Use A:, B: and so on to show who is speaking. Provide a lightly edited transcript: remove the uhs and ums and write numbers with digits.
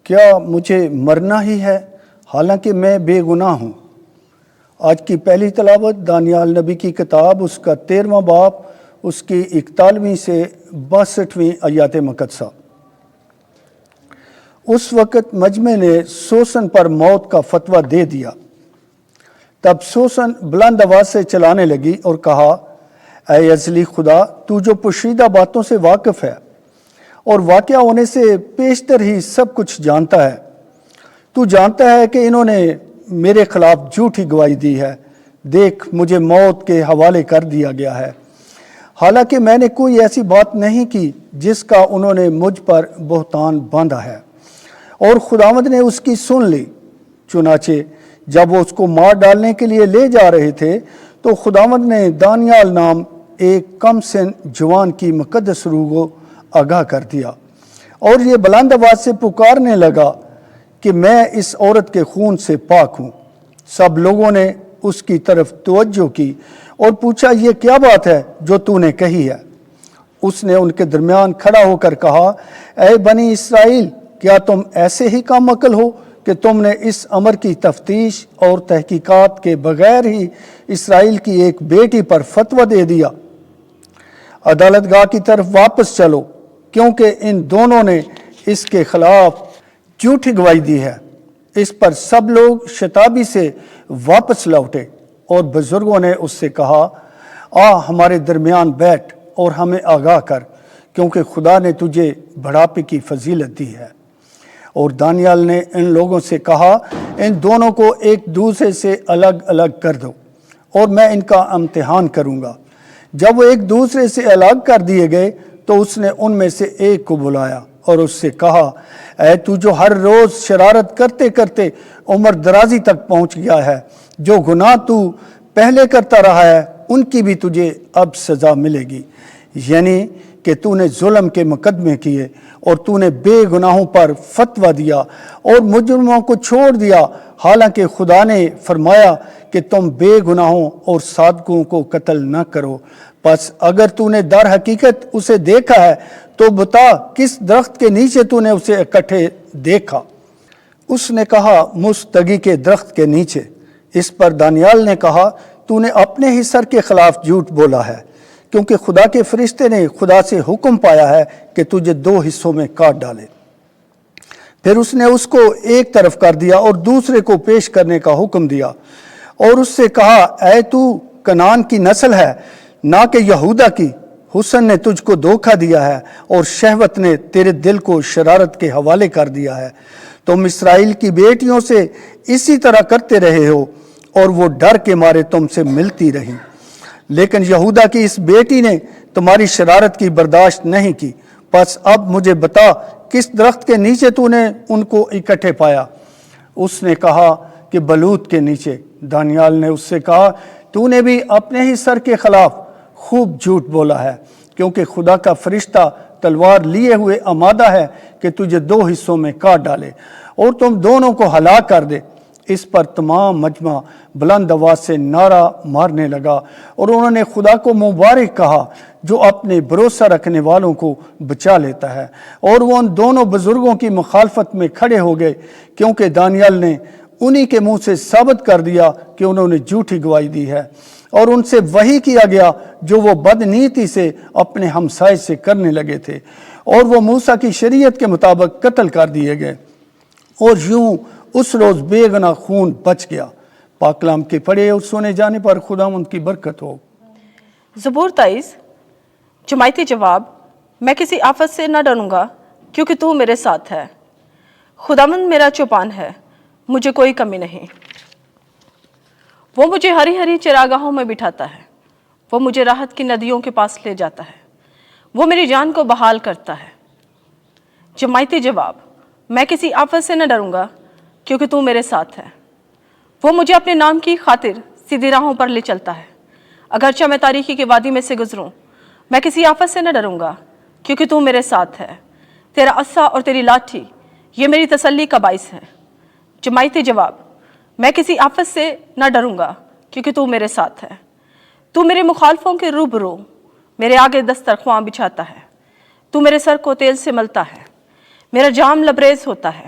A: کیا مجھے مرنا ہی ہے حالانکہ میں بے گناہ ہوں؟ آج کی پہلی تلاوت دانیال نبی کی کتاب، اس کا 13واں باب، اس کی 41ویں سے 62ویں آیات مقدسہ۔ اس وقت مجمع نے سوسن پر موت کا فتویٰ دے دیا۔ تب سوسن بلند آواز سے چلانے لگی اور کہا، اے ازلی خدا، تو جو پوشیدہ باتوں سے واقف ہے اور واقعہ ہونے سے پیشتر ہی سب کچھ جانتا ہے، تو جانتا ہے کہ انہوں نے میرے خلاف جھوٹی گواہی دی ہے۔ دیکھ، مجھے موت کے حوالے کر دیا گیا ہے، حالانکہ میں نے کوئی ایسی بات نہیں کی جس کا انہوں نے مجھ پر بہتان باندھا ہے۔ اور خداوند نے اس کی سن لی۔ چنانچہ جب وہ اس کو مار ڈالنے کے لیے لے جا رہے تھے تو خداوند نے دانیال نام ایک کم سن جوان کی مقدس روح کو آگاہ کر دیا، اور یہ بلند آواز سے پکارنے لگا کہ میں اس عورت کے خون سے پاک ہوں۔ سب لوگوں نے اس کی طرف توجہ کی اور پوچھا، یہ کیا بات ہے جو تو نے کہی ہے؟ اس نے ان کے درمیان کھڑا ہو کر کہا، اے بنی اسرائیل، کیا تم ایسے ہی کم عقل ہو کہ تم نے اس امر کی تفتیش اور تحقیقات کے بغیر ہی اسرائیل کی ایک بیٹی پر فتویٰ دے دیا؟ عدالت گاہ کی طرف واپس چلو، کیونکہ ان دونوں نے اس کے خلاف جھوٹی گواہی دی ہے۔ اس پر سب لوگ شتابی سے واپس لوٹے، اور بزرگوں نے اس سے کہا، ہمارے درمیان بیٹھ اور ہمیں آگاہ کر، کیونکہ خدا نے تجھے بڑھاپے کی فضیلت دی ہے۔ اور دانیال نے ان لوگوں سے کہا، ان دونوں کو ایک دوسرے سے الگ الگ کر دو اور میں ان کا امتحان کروں گا۔ جب وہ ایک دوسرے سے الگ کر دیے گئے تو اس نے ان میں سے ایک کو بلایا اور اس سے کہا، اے تو جو ہر روز شرارت کرتے کرتے عمر درازی تک پہنچ گیا ہے، جو گناہ تو پہلے کرتا رہا ہے ان کی بھی تجھے اب سزا ملے گی، یعنی کہ تو نے ظلم کے مقدمے کیے اور تو نے بے گناہوں پر فتویٰ دیا اور مجرموں کو چھوڑ دیا، حالانکہ خدا نے فرمایا کہ تم بے گناہوں اور صادقوں کو قتل نہ کرو۔ پس اگر تو نے در حقیقت اسے دیکھا ہے تو بتا کس درخت کے نیچے تو نے اسے اکٹھے دیکھا؟ اس نے کہا، مستگی کے درخت کے نیچے۔ اس پر دانیال نے کہا، تو نے اپنے ہی سر کے خلاف جھوٹ بولا ہے، کیونکہ خدا کے فرشتے نے خدا سے حکم پایا ہے کہ تجھے 2 حصوں میں کاٹ ڈالے۔ پھر اس نے اس کو ایک طرف کر دیا اور دوسرے کو پیش کرنے کا حکم دیا، اور اس سے کہا، اے تو کنعان کی نسل ہے، نہ کہ یہودا کی، حسن نے تجھ کو دھوکہ دیا ہے اور شہوت نے تیرے دل کو شرارت کے حوالے کر دیا ہے۔ تم اسرائیل کی بیٹیوں سے اسی طرح کرتے رہے ہو اور وہ ڈر کے مارے تم سے ملتی رہیں، لیکن یہودا کی اس بیٹی نے تمہاری شرارت کی برداشت نہیں کی۔ پس اب مجھے بتا کس درخت کے نیچے تو نے ان کو اکٹھے پایا؟ اس نے کہا کہ بلوت کے نیچے۔ دانیال نے اس سے کہا، تو نے بھی اپنے ہی سر کے خلاف خوب جھوٹ بولا ہے، کیونکہ خدا کا فرشتہ تلوار لیے ہوئے آمادہ ہے کہ تجھے 2 حصوں میں کاٹ ڈالے اور تم دونوں کو ہلاک کر دے۔ اس پر تمام مجمع بلند آواز سے نعرہ مارنے لگا اور انہوں نے خدا کو مبارک کہا جو اپنے بھروسہ رکھنے والوں کو بچا لیتا ہے۔ اور وہ ان دونوں بزرگوں کی مخالفت میں کھڑے ہو گئے، کیونکہ دانیال نے انہی کے منہ سے ثابت کر دیا کہ انہوں نے جھوٹی گواہی دی ہے، اور ان سے وہی کیا گیا جو وہ بدنیتی سے اپنے ہمسائے سے کرنے لگے تھے، اور وہ موسیٰ کی شریعت کے مطابق قتل کر دیے گئے، اور یوں اس روز بے گناہ خون بچ گیا۔ پاک کلام کے پڑھے اور سنے جانے پر خداوند کی برکت ہو۔
B: زبور 23۔ جماعتی جواب، میں کسی آفت سے نہ ڈروں گا کیونکہ تو میرے ساتھ ہے۔ خداوند میرا چوپان ہے، مجھے کوئی کمی نہیں۔ وہ مجھے ہری ہری چراگاہوں میں بٹھاتا ہے، وہ مجھے راحت کی ندیوں کے پاس لے جاتا ہے، وہ میری جان کو بحال کرتا ہے۔ جماعتی جواب، میں کسی آفت سے نہ ڈروں گا کیونکہ تو میرے ساتھ ہے۔ وہ مجھے اپنے نام کی خاطر سیدھی راہوں پر لے چلتا ہے۔ اگرچہ میں تاریکی کے وادی میں سے گزروں، میں کسی آفت سے نہ ڈروں گا کیونکہ تو میرے ساتھ ہے۔ تیرا عصا اور تیری لاٹھی یہ میری تسلی کا باعث ہے۔ جماعتی جواب، میں کسی آفت سے نہ ڈروں گا کیونکہ تو میرے ساتھ ہے۔ تو میرے مخالفوں کے روبرو میرے آگے دسترخواں بچھاتا ہے۔ تو میرے سر کو تیل سے ملتا ہے، میرا جام لبریز ہوتا ہے۔